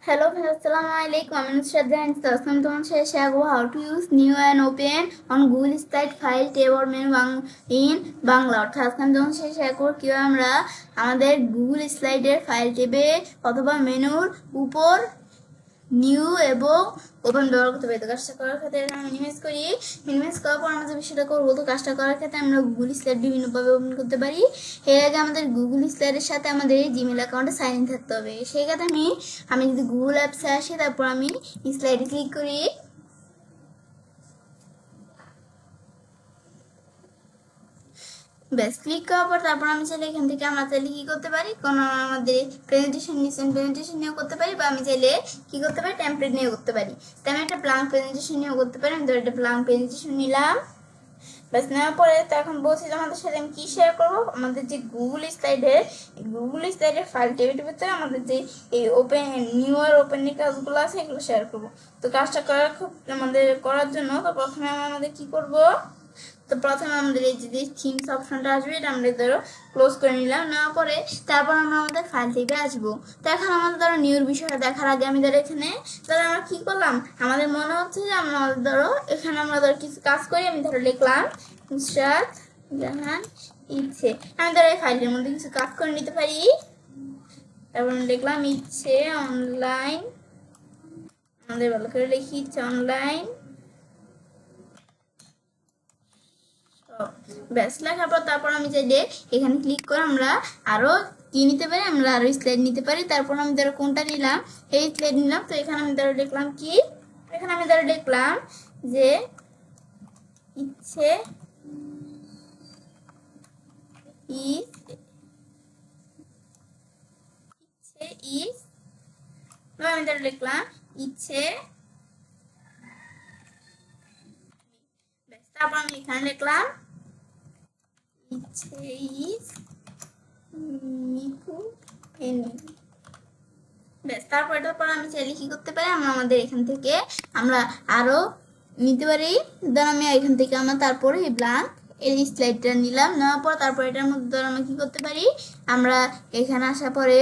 Hello, Assalamualaikum. I'm Shraddha and Tasnam Ton share how to use new and open on Google Slide file tab or menu in Bangla অর্থাৎ আজকে আমি তোমার সাথে share করব কিভাবে আমরা আমাদের গুগল স্লাইডের ফাইল টেবে অথবা মেনুর উপর নিউ এবং ওপেন ব্যবহার করতে পারি। তো কাজটা করার ক্ষেত্রে আমরা মিনিমাইজ করার পর আমরা যে বিষয়টা করবো, তো কাজটা করার ক্ষেত্রে আমরা গুগল স্লাইড বিভিন্নভাবে ওপেন করতে পারি। এর আগে আমাদের গুগল স্লাইডের সাথে আমাদের জিমেল অ্যাকাউন্টে সাইন ইন থাকতে হবে। সেই ক্ষেত্রে আমি যদি গুগল অ্যাপসে আসি, তারপর আমি স্লাইডে ক্লিক করি। ব্যাস ক্লিক করার পর তারপর আমি চাইলে এখান থেকে আমরা চাইলে কি করতে পারি, কোনো আমাদের প্রেজেন্টেশন নিয়েও করতে পারি, বা আমি চাইলে কি করতে পারি টেমপ্লেট নিয়েও করতে পারি। তাই আমি একটা ব্ল্যাঙ্ক প্রেজেন্টেশন নিয়েও করতে পারি। আমি ধর একটা ব্ল্যাঙ্ক প্রেজেন্টেশন নিলাম। ব্যাস নেওয়ার পরে তো এখন বলছি আমাদের সাথে আমি কি শেয়ার করবো, আমাদের যে গুগল স্লাইডের ফাইল টেবিলের ভিতরে আমাদের যে এই ওপেন নিউ আর ওপেনের কাজগুলো আছে এগুলো শেয়ার করবো। তো কাজটা করার জন্য তো প্রথমে আমাদের কি করব, তো প্রথমে আমাদের এই যে থিমস অপশনটা আসবে, এটা আমরা ধরো ক্লোজ করে নিলাম। নেওয়ার পরে তারপর আমরা আমাদের ফাইল থেকে আসবো। তো এখন আমাদের ধরো নিউর বিষয়টা দেখার আগে আমি ধরো এখানে ধরো আমরা কি করলাম, আমাদের মনে হচ্ছে যে আমরা ধরো এখানে আমরা ধরো কিছু কাজ করি। আমি ধরো লিখলাম নুসরাত জাহান ইচ্ছে। আমি ধরো এই ফাইলের মধ্যে কিছু কাজ করে নিতে পারি। তারপর লিখলাম ইচ্ছে অনলাইন, আমাদের ভালো করে লিখি ইচ্ছে অনলাইন। ব্যাস লেখার পর তারপর আমি চাইলে এখানে ক্লিক করে আমরা আরো কি নিতে পারি, আমরা আরো স্লাইড নিতে পারি। তারপর আমি ধরো কোনটা নিলাম, এই স্লাইড নিলাম। তো এখানে আমি ধরো লিখলাম কি, এখানে আমি ধরো লিখলাম যে ইচ্ছে ইজ, আমি ধরো লিখলাম ইচ্ছে। তারপর আমি এখানে লিখলাম ইচ্ছে ইজ মিকু এনি। ব্যাস তারপর এটার পর আমি চাইলে কি করতে পারি, আমরা আমাদের এখান থেকে আমরা আরো নিতে পারি। ধর আমি এখান থেকে আমরা তারপরে এই ব্ল্যাঙ্ক এই স্লাইডটা নিলাম। নেওয়ার পর তারপর এটার মধ্যে ধর আমরা কি করতে পারি, আমরা এখানে আসার পরে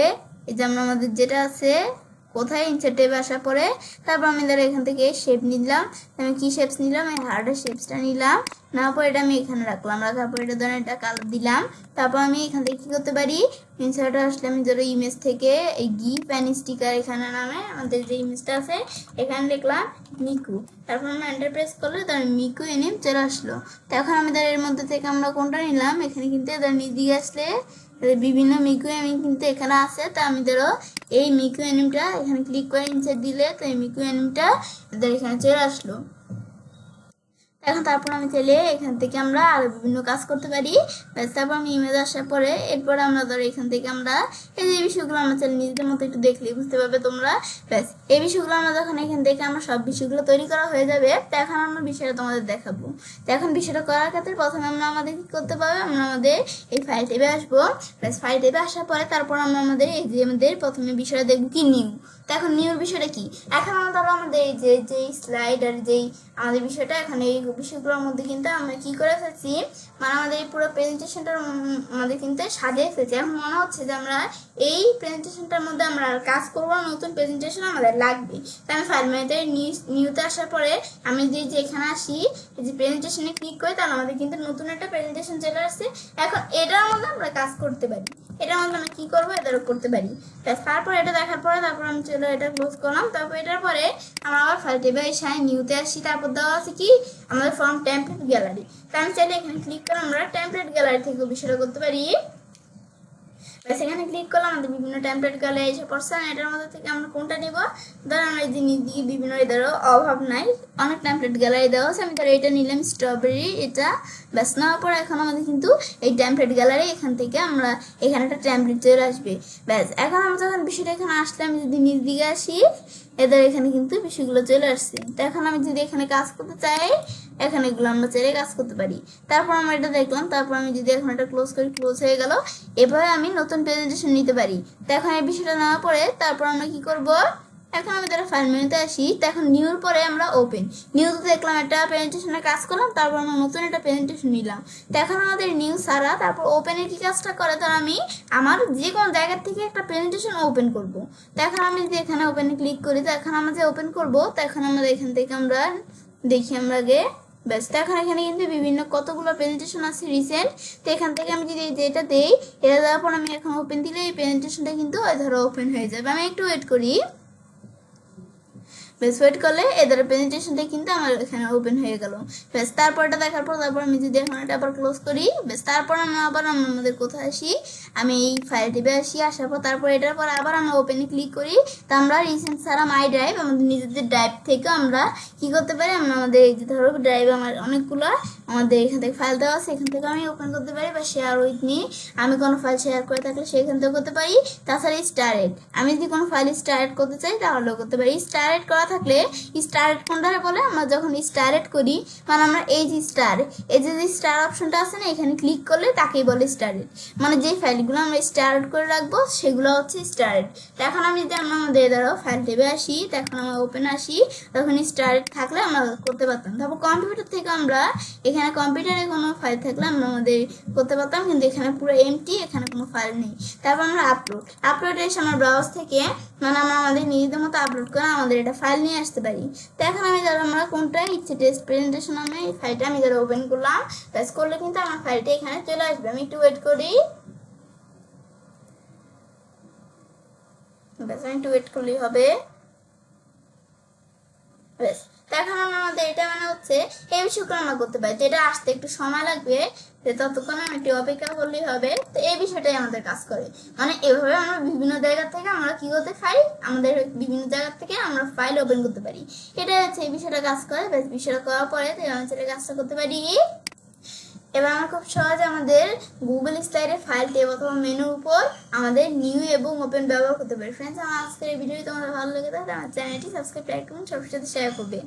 এই যে আমরা আমাদের যেটা আছে কোথায় ইনসার্ট ট্যাবে আসার পরে তারপর আমি ধরো এখান থেকে শেপ নিলাম। আমি কি শেপস নিলাম, এই হার্ডের শেপসটা নিলাম। নেওয়ার পর এটা আমি এখানে রাখলাম। রাখার পর এটা ধরো এটা কালার দিলাম। তারপর আমি এখান থেকে কি করতে পারি, ইনসার্টে আসলে আমি ধরো ইমেজ থেকে এই গিফ অ্যান্ড স্টিকার এখানে নামে আমাদের যে ইমেজটা আছে এখানে লিখলাম মিকু। তারপর আমি এন্টার প্রেস করলে ধরো মিকু এনিম চলে আসলো। তো এখন আমি ধরো এর মধ্যে থেকে আমরা কোনটা নিলাম, এখানে কিন্তু ধরো নিদিকে আসলে বিভিন্ন মিকু অ্যানিম কিন্তু এখানে আছে। তো আমি ধরো এই মিকু অ্যানিমটা এখানে ক্লিক করে ইনসার্ট দিলে তো এই মিকু অ্যানিমটা এখানে চলে আসলো। এখন তারপর আমি চাইলে এখান থেকে আমরা আরো বিভিন্ন কাজ করতে পারি। তারপর আমি ইমেজ আসার পরে এরপরে আমরা ধরো এখান থেকে আমরা এই যে বিষয়গুলো আমরা চাইলে নিজেদের মতো একটু দেখলে বুঝতে পারবে তোমরা। ব্যাস এই বিষয়গুলো আমরা যখন এখান থেকে আমরা সব বিষয়গুলো তৈরি করা হয়ে যাবে, তো এখন আমরা বিষয়টা তোমাদের দেখাবো। তো এখন বিষয়টা করার ক্ষেত্রে প্রথমে আমরা আমাদের কি করতে পারবো, আমরা আমাদের এই ফাইল টেবে আসবো। ব্যাস ফাইল টেবে আসার পরে তারপর আমরা আমাদের এই যে আমাদের প্রথমে বিষয়টা দেখবো কি নিউ। তো এখন নিউর বিষয়টা কি, এখন আমরা ধরো আমাদের এই যে স্লাইড আর যেই আমাদের বিষয়টা এখানে এই বিষয়গুলোর মধ্যে কিন্তু আমরা কি করে ফেলছি, মানে আমাদের এই পুরো প্রেজেন্টেশনটার আমাদের কিন্তু সাজিয়ে ফেলছি। এখন মনে হচ্ছে যে আমরা এই প্রেজেন্টেশনটার মধ্যে আমরা আর কাজ করবো, নতুন প্রেজেন্টেশন আমাদের লাগবে। তাই আমি ফাইল মেনুতে নিউতে আসার পরে আমি যে এখানে আসি এই যে প্রেজেন্টেশনে ক্লিক করি, তাহলে আমাদের কিন্তু নতুন একটা প্রেজেন্টেশন চলে আসছে। এখন এটার মধ্যে আমরা কাজ করতে পারি, এটার মধ্যে আমরা কি করবো এটারও করতে পারি। তারপর এটা দেখার পরে তারপর আমি চলো এটা ক্লোজ করলাম। তারপর এটার পরে আমরা আবার ফাইল টেবে এসে নিউতে আসি। তারপর দেওয়া আছে কি আমাদের ফর্ম টেমপ্লেট গ্যালারি। তাই আমি চাইলে এখানে ক্লিক করে আমরা টেমপ্লেট গ্যালারি থেকে বিষয়টা করতে পারি। সেখানে ক্লিক করলাম, আমাদের বিভিন্ন টেমপ্লেট গ্যালারি এসে পড়ছে। এটার মধ্যে থেকে আমরা কোনটা নিব, ধরো আমরা এই জিনিস দিয়ে বিভিন্ন ধরো অভাব নাই অনেক টেমপ্লেট গ্যালারি দেওয়া আছে। আমি ধরো এটা নিলাম স্ট্রবেরি, এটা ব্যাস নেওয়ার পর এখন আমাদের কিন্তু এই টেমপ্লেট গ্যালারি এখান থেকে আমরা এখানে একটা টেমপ্লেট চলে আসবে। ব্যাস এখন আমরা যখন বিষয়টা এখানে আসলে আমি যদি নিচ দিকে আসি, এদের এখানে কিন্তু বিষয়গুলো চলে আসছে। তো এখন আমি যদি এখানে কাজ করতে চাই, এখানে এগুলো আমরা চাইলে কাজ করতে পারি। তারপর আমরা এটা দেখলাম, তারপর আমি যদি এখন এটা ক্লোজ করি, ক্লোজ হয়ে গেল। এভাবে আমি নতুন প্রেজেন্টেশন নিতে পারি। তো এখন এই বিষয়টা নেওয়ার পরে তারপর আমরা কি করব, এখন আমি তারা ফাইল মেনুতে আসি। তো এখন নিউর পরে আমরা ওপেন, নিউতে দেখলাম একটা প্রেজেন্টেশনের কাজ করলাম, তারপর আমরা নতুন একটা প্রেজেন্টেশন নিলাম। তো এখন আমাদের নিউ সারা, তারপর ওপেনের কি কাজটা করে, ধর আমি আমার যে কোনো জায়গা থেকে একটা প্রেজেন্টেশন ওপেন করব। তো এখন আমি যদি এখানে ওপেনে ক্লিক করি, তো এখন আমরা যে ওপেন করব, তো এখন আমাদের এখান থেকে আমরা দেখি আমরা আগে ব্যাস। তো এখন এখানে কিন্তু বিভিন্ন কতগুলো প্রেজেন্টেশন আছে রিসেন্ট। তো এখান থেকে আমি যদি যেটা দেই, এটা দেওয়ার পর আমি এখন ওপেন দিলে এই প্রেজেন্টেশনটা কিন্তু ধরো ওপেন হয়ে যাবে। আমি একটু ওয়েট করি, বেশ ওয়েট করলে এদের প্রেজেন্টেশনটা কিন্তু আমার এখানে ওপেন হয়ে গেল। বেশ তারপরটা দেখার পর তারপর আমি যদি এখন এটা আবার ক্লোজ করি, বেশ তারপর আমরা আবার আমাদের কোথায় আসি, আমি এই ফাইল টিপে আসি, আসার পর তারপর এটার পর আবার আমরা ওপেনে ক্লিক করি। তো আমরা রিসেন্ট সারা মাই ড্রাইভ আমাদের নিজেদের ড্রাইভ থেকে আমরা কি করতে পারি, আমরা আমাদের এই যে ধরো ড্রাইভ আমার অনেকগুলো আমাদের এখান থেকে ফাইল দেওয়া আছে, এখান থেকে আমি ওপেন করতে পারি, বা শেয়ার উইথ মি আমি কোনো ফাইল শেয়ার করে থাকলে সেখান থেকে করতে পারি। তাছাড়া স্টারেট আমি যদি কোনো ফাইল স্টারেট করতে চাই তাহলেও করতে পারি। স্টারেট করা থাকলে স্টারেট কোনটা বলে, আমরা যখন স্টারেট করি মানে আমরা এই যে স্টার, এই যে স্টার অপশনটা আছে না, এখানে ক্লিক করলে তাকেই বলে স্টারেট। মানে যে ফাইলগুলো আমরা স্টারেট করে রাখবো সেগুলো হচ্ছে স্টারেট। এখন আমি যদি আমরা আমাদের ধরো ফাইল টেবে আসি, তখন আমরা ওপেন আসি, তখন স্টারেট থাকলে আমরা করতে পারতাম। তারপর কম্পিউটার থেকে আমরা এখানে কম্পিউটারে কোনো ফাইল থাকলে আমরা আমাদের করতে পারতাম, কিন্তু এখানে পুরো এমটি, এখানে কোনো ফাইল নেই। তারপর আমরা আপলোডে এসে আমরা ব্রাউজ থেকে মানে আমরা আমাদের নিজেদের মতো আপলোড করে আমাদের এটা ফাইল নিয়ে আসতে পারি। তো এখন আমি ধরো আমরা কোনটা ইচ্ছে টেস্ট প্রেজেন্টেশন, আমি এই ফাইলটা আমি ধরো ওপেন করলাম, ব্যাস করলে কিন্তু আমার ফাইলটা এখানে চলে আসবে। আমি একটু ওয়েট করি, ব্যাস আমি একটু ওয়েট করলেই হবে। ব্যাস এখন আমাদের এটা মানে হচ্ছে এই বিষয়গুলো আমরা করতে পারি, যেটা আসতে একটু সময় লাগবে, ততক্ষণ আমি একটু অপেক্ষা করলেই হবে। তো এই বিষয়টাই আমাদের কাজ করে, মানে এভাবে আমরা বিভিন্ন জায়গা থেকে আমরা কি করতে পারি, আমাদের বিভিন্ন জায়গা থেকে আমরা ফাইল ওপেন করতে পারি। এটা হচ্ছে এই বিষয়টা কাজ করে। বেশ বিষয়টা করার পরে আমি সেটা কাজটা করতে পারি। এবার আমরা খুব সহজে আমাদের গুগল স্লাইডে ফাইল ট্যাব অথবা মেনুর উপর আমাদের নিউ এবং ওপেন ব্যবহার করতে পারি। ফ্রেন্ডস, আমার আজকের এই ভিডিওটি তোমাদের ভালো লেগে থাকলে আমার চ্যানেলটি সাবস্ক্রাইব করুন, সবার সাথে শেয়ার করবে।